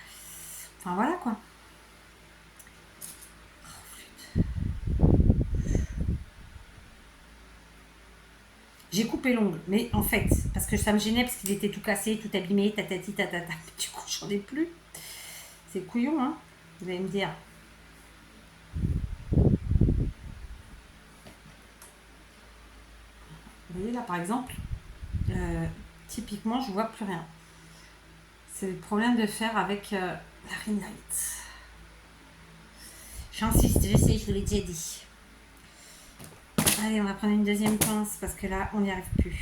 S1: Enfin voilà quoi. J'ai coupé l'ongle, mais en fait, parce que ça me gênait, parce qu'il était tout cassé, tout abîmé, tatati tatata. Du coup, j'en ai plus. C'est couillon, hein, vous allez me dire. Vous voyez là, par exemple, typiquement, je vois plus rien. C'est le problème de faire avec la ring light. J'insiste, j'essaie, je vous l'ai déjà dit. Allez, on va prendre une deuxième pince parce que là, on n'y arrive plus.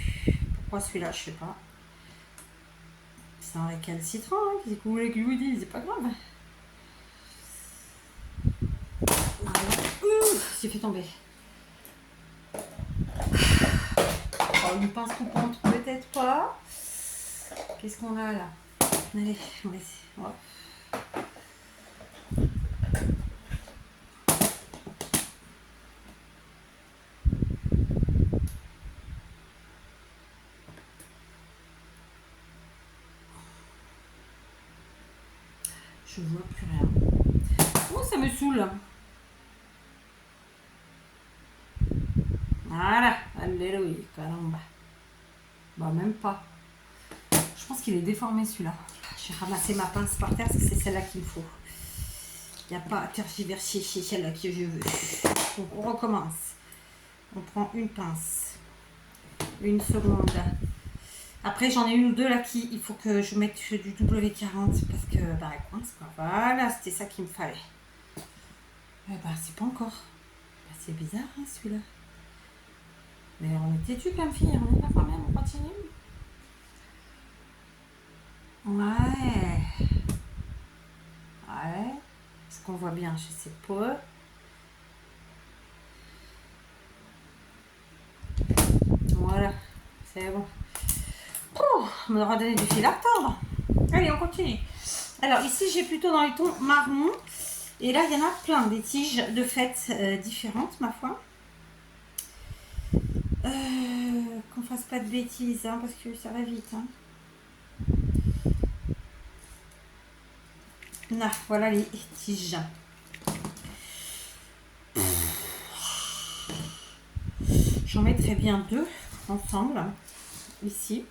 S1: Pourquoi celui-là, je sais pas. C'est un récalcitrant, hein. Qu'est-ce que vous voulez que je vous dise? C'est pas grave. J'ai fait tomber. Oh, une pince coupante, peut-être pas. Qu'est-ce qu'on a là? Allez, on va essayer. Oh. Je vois plus rien. Oh, ça me saoule. Voilà, alléluia, caramba. Bah même pas. Je pense qu'il est déformé celui-là. J'ai ramassé ma pince par terre parce que c'est celle-là qu'il me faut. Il n'y a pas à tergiverser, c'est celle-là que je veux. Donc on recommence. On prend une pince. Une seconde. Après j'en ai une ou deux là qui il faut que je mette du W40 parce que bah elle coince quoi. Voilà, c'était ça qu'il me fallait. Eh bah c'est pas encore. Bah, c'est bizarre hein, celui-là. Mais on est têtu comme fille, on est là quand même, on continue. Ouais. Ouais. Est-ce qu'on voit bien? Je sais pas. Voilà. C'est bon. Oh, on m'aura donné du fil à retordre. Allez, on continue. Alors ici, j'ai plutôt dans les tons marron. Et là, il y en a plein. Des tiges de fête différentes, ma foi. Qu'on fasse pas de bêtises, hein, parce que ça va vite. Hein. Là, voilà les tiges. J'en mettrai bien deux ensemble, ici.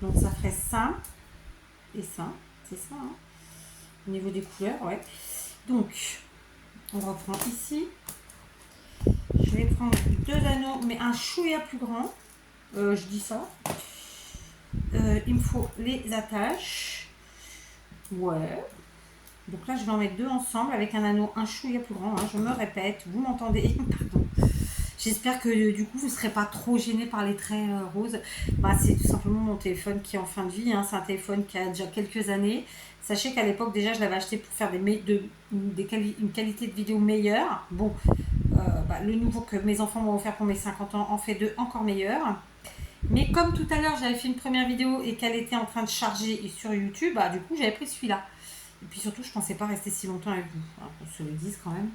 S1: Donc ça ferait ça et ça. C'est ça, hein, au niveau des couleurs, ouais. Donc, on reprend ici. Je vais prendre deux anneaux, mais un chouïa plus grand. Je dis ça. Il me faut les attaches. Ouais. Donc là, je vais en mettre deux ensemble avec un anneau un chouïa plus grand. Hein. Je me répète, vous m'entendez? Pardon. J'espère que du coup, vous ne serez pas trop gênés par les traits roses. Bah, c'est tout simplement mon téléphone qui est en fin de vie. Hein. C'est un téléphone qui a déjà quelques années. Sachez qu'à l'époque, déjà, je l'avais acheté pour faire une qualité de vidéo meilleure. Bon, bah, le nouveau que mes enfants m'ont offert pour mes 50 ans en fait deux encore meilleurs. Mais comme tout à l'heure, j'avais fait une première vidéo et qu'elle était en train de charger sur YouTube, bah, du coup, j'avais pris celui-là. Et puis surtout, je ne pensais pas rester si longtemps avec vous. Alors, qu'on se le dise quand même.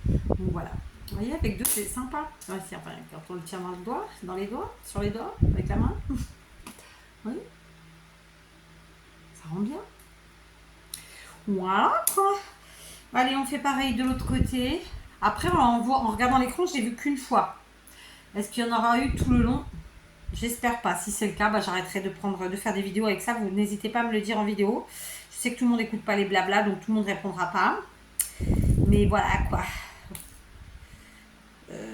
S1: Donc voilà. Vous voyez, avec deux, c'est sympa. Ouais, enfin, quand on le tient dans les doigts, sur les doigts, avec la main. Oui. Ça rend bien. Voilà, quoi. Allez, on fait pareil de l'autre côté. Après, en regardant l'écran, je l'ai vu qu'une fois. Est-ce qu'il y en aura eu tout le long? J'espère pas. Si c'est le cas, bah, j'arrêterai de faire des vidéos avec ça. Vous n'hésitez pas à me le dire en vidéo. Je sais que tout le monde n'écoute pas les blabla, donc tout le monde ne répondra pas. Mais voilà, quoi.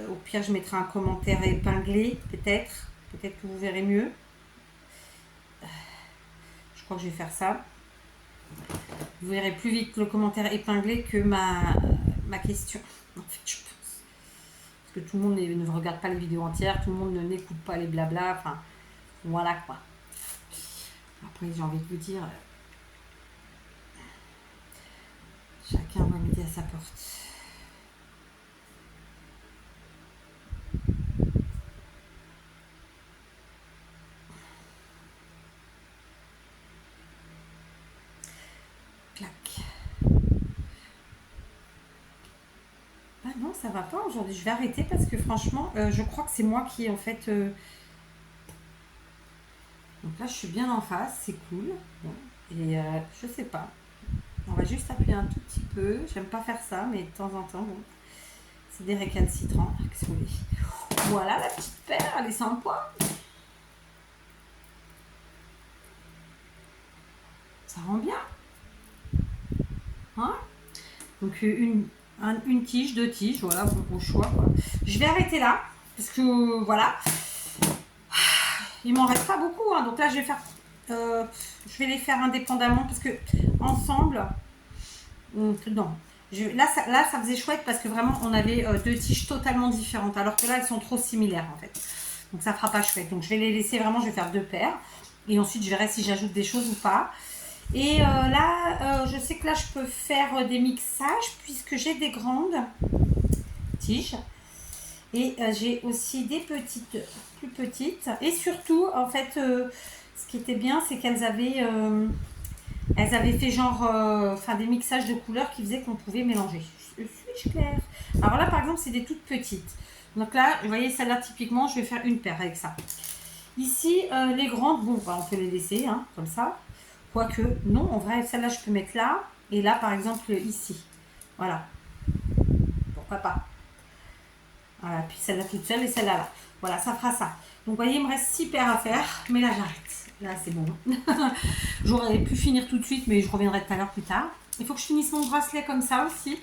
S1: Au pire, je mettrai un commentaire épinglé, peut-être. Peut-être que vous verrez mieux. Je crois que je vais faire ça. Vous verrez plus vite le commentaire épinglé que ma question. En fait, je pense. Parce que tout le monde ne regarde pas les vidéos entières, tout le monde n'écoute pas les blabla. Enfin, voilà quoi. Après, j'ai envie de vous dire, chacun va midi à sa porte. Ah non, ça va pas aujourd'hui. Je vais arrêter parce que franchement, je crois que c'est moi qui en fait. Donc là, je suis bien en face, c'est cool. Bon. Et je sais pas. On va juste appuyer un tout petit peu. J'aime pas faire ça, mais de temps en temps, bon. C'est des récalcitrants. Voilà la petite paire, elle est sympa. Ça rend bien. Hein? Donc une tige, deux tiges, voilà, au choix. Quoi. Je vais arrêter là, parce que voilà. Il m'en reste pas beaucoup, hein, donc là je vais les faire indépendamment, parce que ensemble, non. Là, ça faisait chouette, parce que vraiment on avait deux tiges totalement différentes, alors que là elles sont trop similaires en fait. Donc ça fera pas chouette. Donc je vais les laisser vraiment, je vais faire deux paires. Et ensuite je verrai si j'ajoute des choses ou pas. Et là, je sais que là, je peux faire des mixages puisque j'ai des grandes tiges. Et j'ai aussi des petites, plus petites. Et surtout, en fait, ce qui était bien, c'est qu'elles avaient fait genre des mixages de couleurs qui faisaient qu'on pouvait mélanger. Suis-je claire? Alors là, par exemple, c'est des toutes petites. Donc là, vous voyez, celle-là, typiquement, je vais faire une paire avec ça. Ici, les grandes, bon, bah, on peut les laisser, hein, comme ça. Quoique, non, en vrai, celle-là, je peux mettre là. Et là, par exemple, ici. Voilà. Pourquoi pas? Voilà, puis celle-là toute seule et celle-là là. Voilà, ça fera ça. Donc, vous voyez, il me reste 6 paires à faire, mais là, j'arrête. Là, c'est bon. J'aurais pu finir tout de suite, mais je reviendrai tout à l'heure plus tard. Il faut que je finisse mon bracelet comme ça aussi.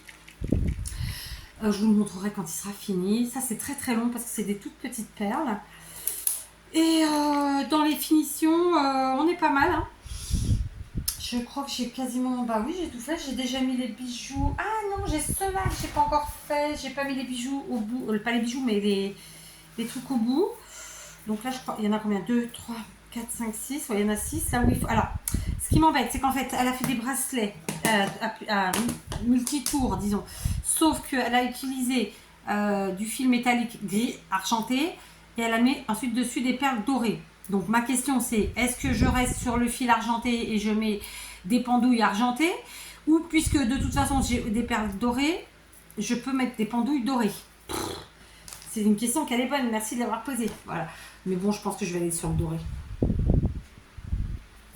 S1: Je vous le montrerai quand il sera fini. Ça, c'est très très long parce que c'est des toutes petites perles. Et dans les finitions, on est pas mal. Hein. Je crois que j'ai quasiment... Bah oui, j'ai tout fait. J'ai déjà mis les bijoux. Ah non, j'ai ceux-là que j'ai pas encore fait. J'ai pas mis les bijoux au bout. Pas les bijoux, mais les trucs au bout. Donc là, je crois... Il y en a combien? 2, 3, 4, 5, 6. Ouais, il y en a 6. Là où il faut... Alors, ce qui m'embête, c'est qu'en fait, elle a fait des bracelets à multi-tours, disons. Sauf qu'elle a utilisé du fil métallique gris argenté et elle a mis ensuite dessus des perles dorées. Donc ma question c'est, est-ce que je reste sur le fil argenté et je mets des pendouilles argentées, ou puisque de toute façon j'ai des perles dorées, je peux mettre des pendouilles dorées? C'est une question qu'elle est bonne, merci de l'avoir posée. Voilà. Mais bon, je pense que je vais aller sur le doré.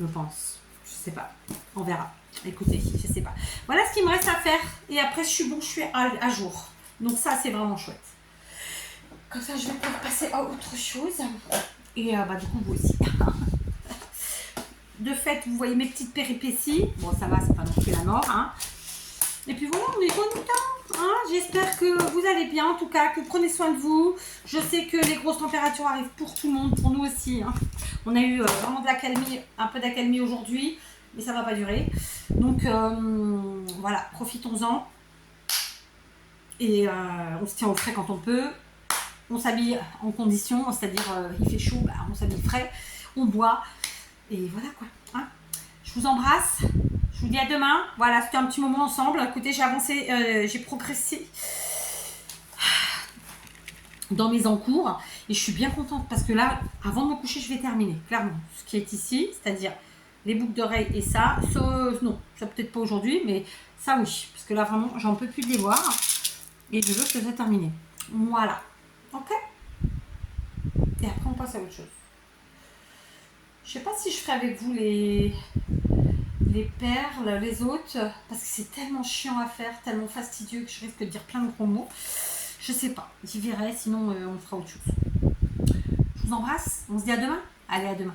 S1: Je pense. Je sais pas. On verra. Écoutez, je sais pas. Voilà ce qu'il me reste à faire. Et après, je suis bon, je suis à jour. Donc ça, c'est vraiment chouette. Comme ça, je vais pouvoir passer à autre chose. Et bah, du coup, vous aussi. De fait, vous voyez mes petites péripéties. Bon, ça va, c'est pas non plus la mort. Hein. Et puis voilà, on est bon temps. Hein. J'espère que vous allez bien, en tout cas, que vous prenez soin de vous. Je sais que les grosses températures arrivent pour tout le monde, pour nous aussi. Hein. On a eu vraiment de l'accalmie, un peu d'accalmie aujourd'hui, mais ça ne va pas durer. Donc voilà, profitons-en. Et on se tient au frais quand on peut. On s'habille en condition, c'est-à-dire il fait chaud, bah, on s'habille frais, on boit. Et voilà quoi. Hein. Je vous embrasse. Je vous dis à demain. Voilà, c'était un petit moment ensemble. Écoutez, j'ai avancé, j'ai progressé dans mes encours. Et je suis bien contente parce que là, avant de me coucher, je vais terminer. Clairement, ce qui est ici, c'est-à-dire les boucles d'oreilles et ça. Non, ça peut-être pas aujourd'hui, mais ça oui. Parce que là, vraiment, j'en peux plus de les voir. Et je veux que ça soit terminé. Voilà. Ok. Et après, on passe à autre chose. Je sais pas si je ferai avec vous les perles, les autres, parce que c'est tellement chiant à faire, tellement fastidieux que je risque de dire plein de gros mots. Je sais pas, j'y verrai, sinon on fera autre chose. Je vous embrasse, on se dit à demain. Allez, à demain.